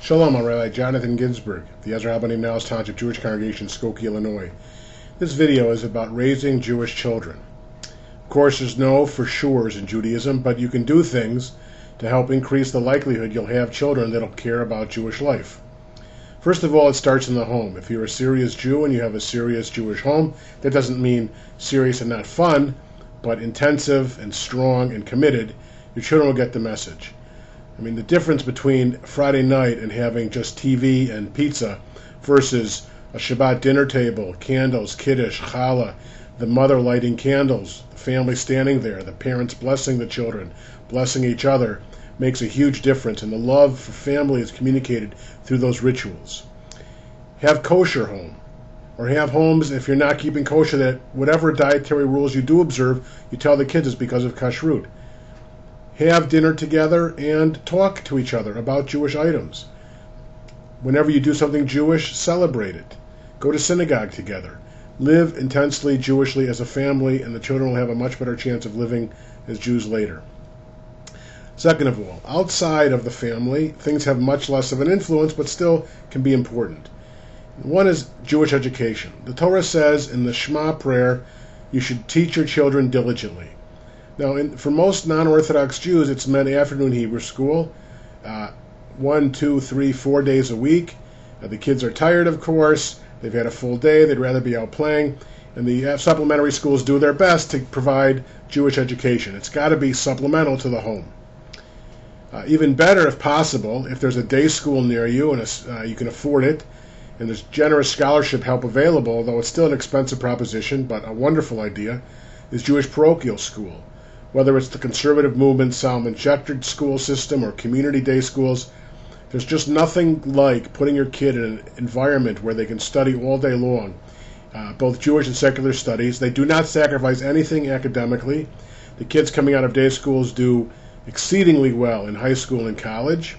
Shalom, I'm Rabbi Jonathan Ginsburg, the Ezra Albany Niles Township Jewish Congregation, Skokie, Illinois. This video is about raising Jewish children. Of course, there's no for sures in Judaism, but you can do things to help increase the likelihood you'll have children that'll care about Jewish life. First of all, it starts in the home. If you're a serious Jew and you have a serious Jewish home, that doesn't mean serious and not fun, but intensive and strong and committed, your children will get the message. I mean, the difference between Friday night and having just TV and pizza versus a Shabbat dinner table, candles, kiddush, challah, the mother lighting candles, the family standing there, the parents blessing the children, blessing each other, makes a huge difference, and the love for family is communicated through those rituals. Have kosher home, or have homes, if you're not keeping kosher, that whatever dietary rules you do observe, you tell the kids it's because of kashrut. Have dinner together and talk to each other about Jewish items. Whenever you do something Jewish, celebrate it. Go to synagogue together. Live intensely Jewishly as a family, and the children will have a much better chance of living as Jews later. Second of all, outside of the family, things have much less of an influence, but still can be important. One is Jewish education. The Torah says in the Shema prayer, you should teach your children diligently. Now, for most non-Orthodox Jews, it's meant afternoon Hebrew school, 1, 2, 3, 4 days a week. The kids are tired, of course. They've had a full day. They'd rather be out playing. And the supplementary schools do their best to provide Jewish education. It's got to be supplemental to the home. Even better, if possible, if there's a day school near you and you can afford it, and there's generous scholarship help available, though it's still an expensive proposition, but a wonderful idea, is Jewish parochial school. Whether it's the conservative movement Solomon Schechter school system or community day schools, there's just nothing like putting your kid in an environment where they can study all day long, both Jewish and secular studies. They do not sacrifice anything academically. The kids coming out of day schools do exceedingly well in high school and college.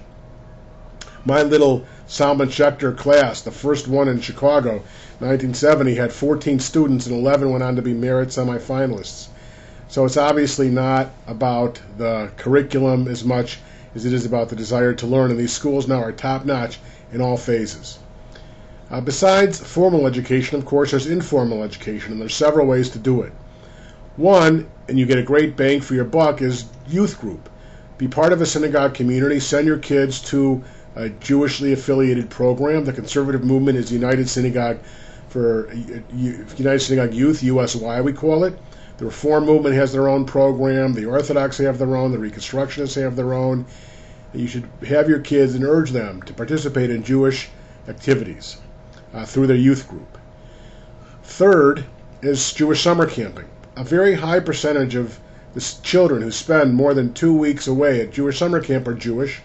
My little Solomon Schechter class, the first one in Chicago, 1970, had 14 students and 11 went on to be merit semifinalists. So it's obviously not about the curriculum as much as it is about the desire to learn, and these schools now are top-notch in all phases. Besides formal education, of course, there's informal education, and there's several ways to do it. One, and you get a great bang for your buck, is youth group. Be part of a synagogue community. Send your kids to a Jewishly affiliated program. The conservative movement is United Synagogue for United Synagogue Youth, USY we call it. The Reform movement has their own program. The Orthodox have their own. The Reconstructionists have their own. You should have your kids and urge them to participate in Jewish activities through their youth group. Third is Jewish summer camping. A very high percentage of the children who spend more than 2 weeks away at Jewish summer camp are Jewish.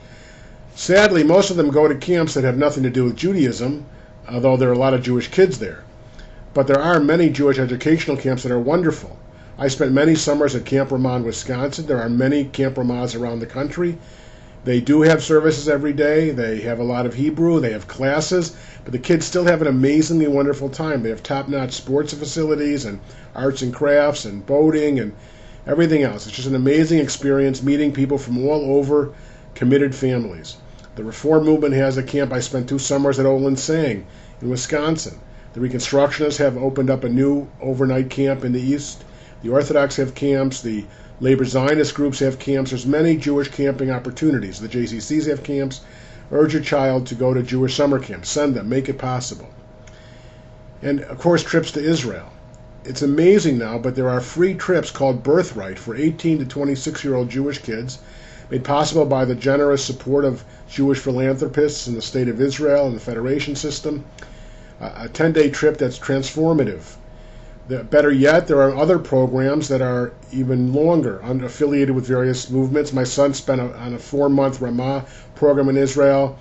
Sadly, most of them go to camps that have nothing to do with Judaism, although there are a lot of Jewish kids there. But there are many Jewish educational camps that are wonderful. I spent many summers at Camp Ramon, Wisconsin. There are many Camp Ramons around the country. They do have services every day. They have a lot of Hebrew. They have classes. But the kids still have an amazingly wonderful time. They have top-notch sports facilities and arts and crafts and boating and everything else. It's just an amazing experience meeting people from all over, committed families. The Reform movement has a camp. I spent 2 summers at Olin Sang in Wisconsin. The Reconstructionists have opened up a new overnight camp in the East. The Orthodox have camps. The Labor Zionist groups have camps. There's many Jewish camping opportunities. The JCCs have camps. Urge your child to go to Jewish summer camps. Send them. Make it possible. And, of course, trips to Israel. It's amazing now, but there are free trips called Birthright for 18 to 26-year-old Jewish kids, made possible by the generous support of Jewish philanthropists in the state of Israel and the Federation system. A 10-day trip that's transformative. Better yet, there are other programs that are even longer, affiliated with various movements. My son spent on a 4-month Ramah program in Israel.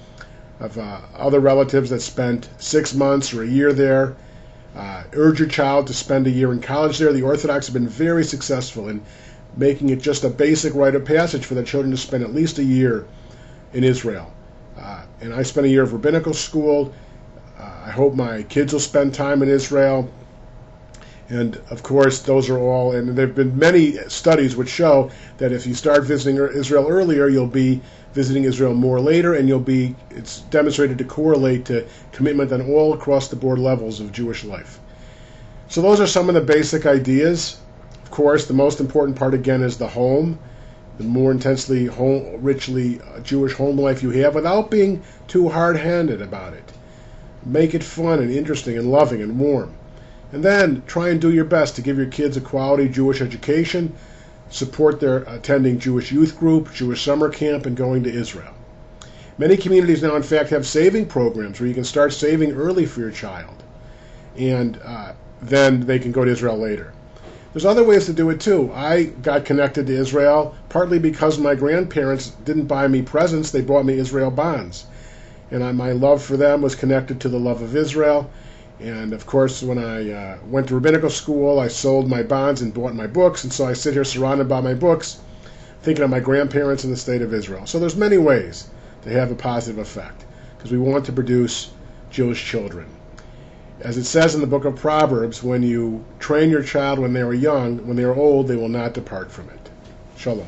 I have other relatives that spent 6 months or a year there. Urge your child to spend a year in college there. The Orthodox have been very successful in making it just a basic rite of passage for their children to spend at least a year in Israel. And I spent a year of rabbinical school. I hope my kids will spend time in Israel. And, of course, those are all, and there have been many studies which show that if you start visiting Israel earlier, you'll be visiting Israel more later, and it's demonstrated to correlate to commitment on all across the board levels of Jewish life. So those are some of the basic ideas. Of course, the most important part again is the home. The more intensely, richly Jewish home life you have, without being too hard-handed about it. Make it fun and interesting and loving and warm. And then try and do your best to give your kids a quality Jewish education, support their attending Jewish youth group, Jewish summer camp, and going to Israel. Many communities now, in fact, have saving programs where you can start saving early for your child, and then they can go to Israel later. There's other ways to do it too. I got connected to Israel partly because my grandparents didn't buy me presents, they bought me Israel bonds. And my love for them was connected to the love of Israel. And of course, when I went to rabbinical school, I sold my bonds and bought my books, and so I sit here surrounded by my books, thinking of my grandparents in the state of Israel. So there's many ways to have a positive effect, because we want to produce Jewish children. As it says in the book of Proverbs, when you train your child when they are young, when they are old, they will not depart from it. Shalom.